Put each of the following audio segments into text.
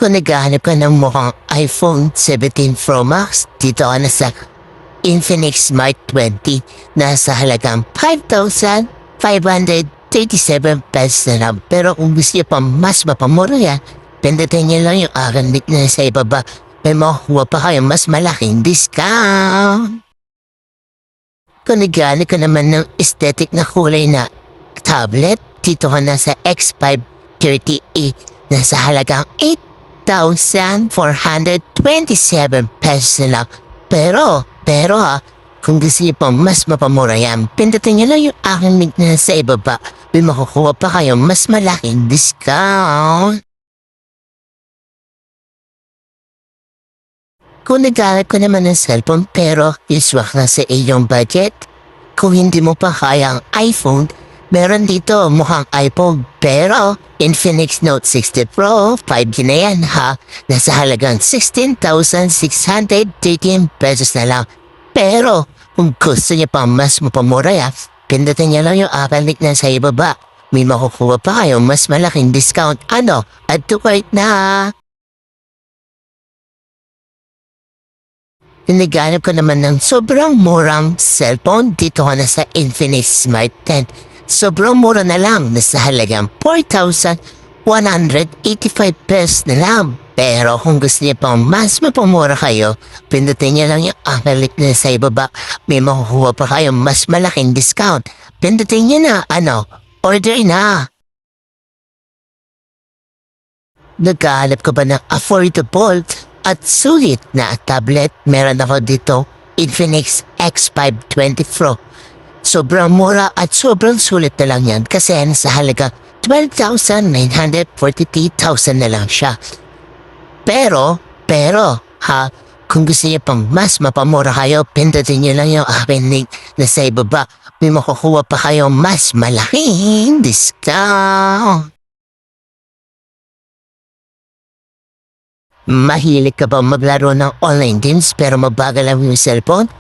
Kung naghahanap ka ng mukhang iPhone 17 Pro Max, dito ka na sa Infinix Smart 20 na sa halagang 5,537 pesos na lang. Pero kung gusto niyo pa mas mapamura yan, pindutin niyo lang yung aking link na sa ibaba. May makukuha pa kayo mas malaking discount. Kung naghahanap ka naman ng aesthetic na kulay na tablet, dito ka na sa X5 30e na sa halagang 8,427 pesos na lang. Pero kung gusto niyo pa mas mapamura yan, pindutin niyo lang yung aking link na sa ibaba. May makukuha pa kayo mas malaking discount. Kung naghahanap ka naman ng cellphone pero iswak na sa iyong budget, kung hindi mo pa kaya ang iPhone, meron dito mukhang iPhone pero Infinix Note 60 Pro 5G na yan ha. Nasa halagang 16,613 pesos na lang. Pero kung gusto niya pa mas mapamura yan, pindutin niya lang yung aking link na sa ibaba. May makukuha pa kayo mas malaking discount. Add to cart na. Naghanap ka naman ng sobrang murang cellphone, dito ka na sa Infinix Smart 10. Sobrang mura na lang, nasa halagang 4,185 pesos na lang. Pero kung gusto niya pang mas mapamura kayo, pindutin niya lang yung link na sa ibaba. May makukuha pa kayo mas malaking discount. Pindutin niya na, order na. Naghahanap ka ba ng affordable at sulit na tablet? Meron ako dito, Infinix X5 20 Pro. Sobrang mura at sobrang sulit na lang yan kasi sa halaga 12,943,000 na lang siya. Pero, kung gusto niyo pang mas mapamura kayo, pindutin niyo lang yung aking link na sa ibaba. May makukuha pa kayo mas malaking discount. Mahilig ka ba maglaro ng online games pero mabagal ang yung cellphone?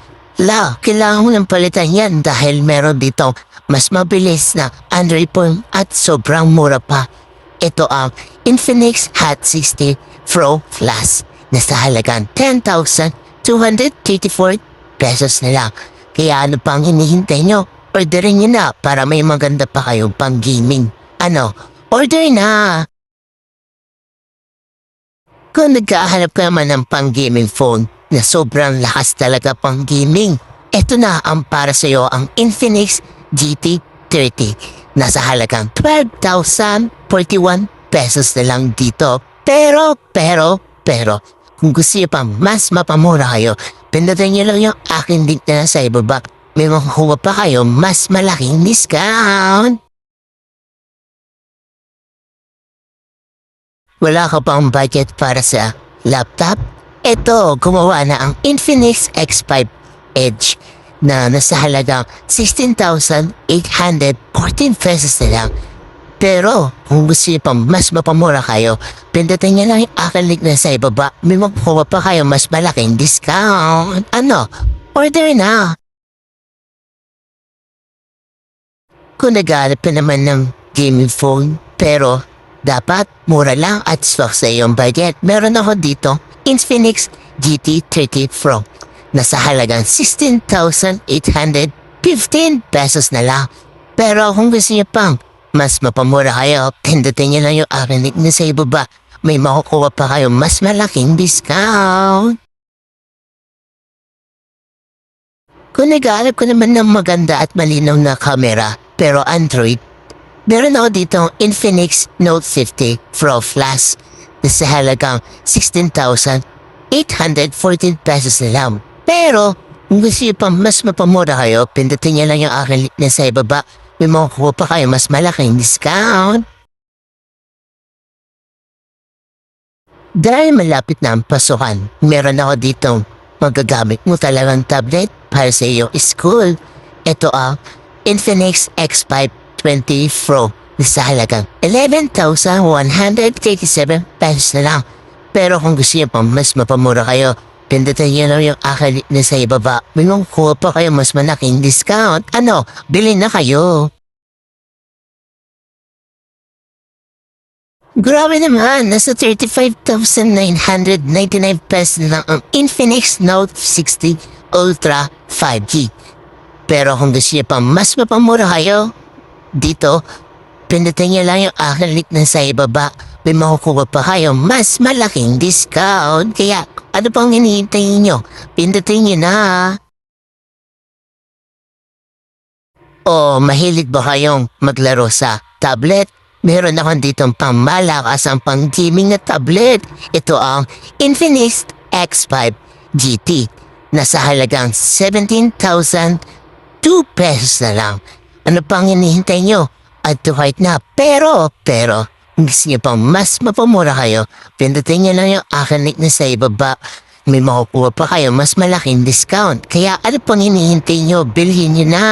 Kailangan mo ng palitan yan dahil meron dito mas mabilis na Android phone at sobrang mura pa. Ito ang Infinix Hot 60 Pro Plus na sa halagang 10,234 pesos na lang. Kaya ano pang hinihintay nyo? Orderin nyo na para may maganda pa kayong pang gaming. Order na! Kung naghahanap ka naman ng pang-gaming phone na sobrang lakas talaga pang-gaming, ito na ang para sa iyo ang Infinix GT30. Nasa halagang 12,041 pesos na lang dito. Pero, kung gusto niyo pa mas mapamura kayo, pindutin niyo lang yung aking link na sa ibaba. May makukuha pa kayo mas malaking discount. Wala ka pang budget para sa laptop? Ito, gumawa na ang Infinix X5 Edge na nasa halagang 16,814 pesos na lang. Pero, kung gusto niyo pang mas mapamura kayo, pindutin niyo lang yung aking link na sa ibaba. May makukuha pa kayo mas malaking discount. Order na! Kung naghahanap ka naman ng gaming phone, pero dapat mura lang at swak sa iyong budget, meron ako dito, Infinix GT30 Pro. Nasa halagang 16,815 pesos na lang. Pero kung gusto niyo pang mas mapamura kayo, pindutin niyo lang yung aking link na sa ibaba. May makukuha pa kayo mas malaking discount. Kung naghahanap ko naman ng maganda at malinaw na camera, pero Android, meron ako dito Infinix Note 50 Pro Plus na sa halagang 16,814 pesos na lang. Pero kung gusto niyo pang mas mapamura kayo, pindutin niyo lang yung aking link na sa ibaba. May makukuha pa kayo mas malaking discount. Dahil malapit na ang pasukan, meron ako dito magagamit mo talagang tablet para sa iyong school. Ito ang Infinix X5 20 Pro na sa halagang 11,137 pesos na lang. Pero kung gusto niyo pang mas mapamura kayo, pindutin niyo lang yung aking link na sa ibaba. May makukuha pa kayo mas malaking discount. Bilhin na kayo! Grabe naman, nasa 35,999 pesos lang ang Infinix Note 60 Ultra 5G. Pero kung gusto niyo pa mas mapamura kayo, dito, pindutin niyo lang yung aking link na sa ibaba. May makukuha pa kayo mas malaking discount. Kaya ano pang hinihintay niyo? Pindutin niyo na. O mahilig ba kayong maglaro sa tablet? Meron ako ditong pamalakas ang pang-gaming na tablet. Ito ang Infinix X5 GT. Nasa halagang 17,002 pesos na lang. Ano pang hinihintay nyo? Add to cart na. Pero, kung gusto nyo pang mas mapamura kayo, pindutin nyo lang yung akin link na sa ibaba. May makukuha pa kayo mas malaking discount. Kaya ano pang hinihintay nyo? Bilhin nyo na.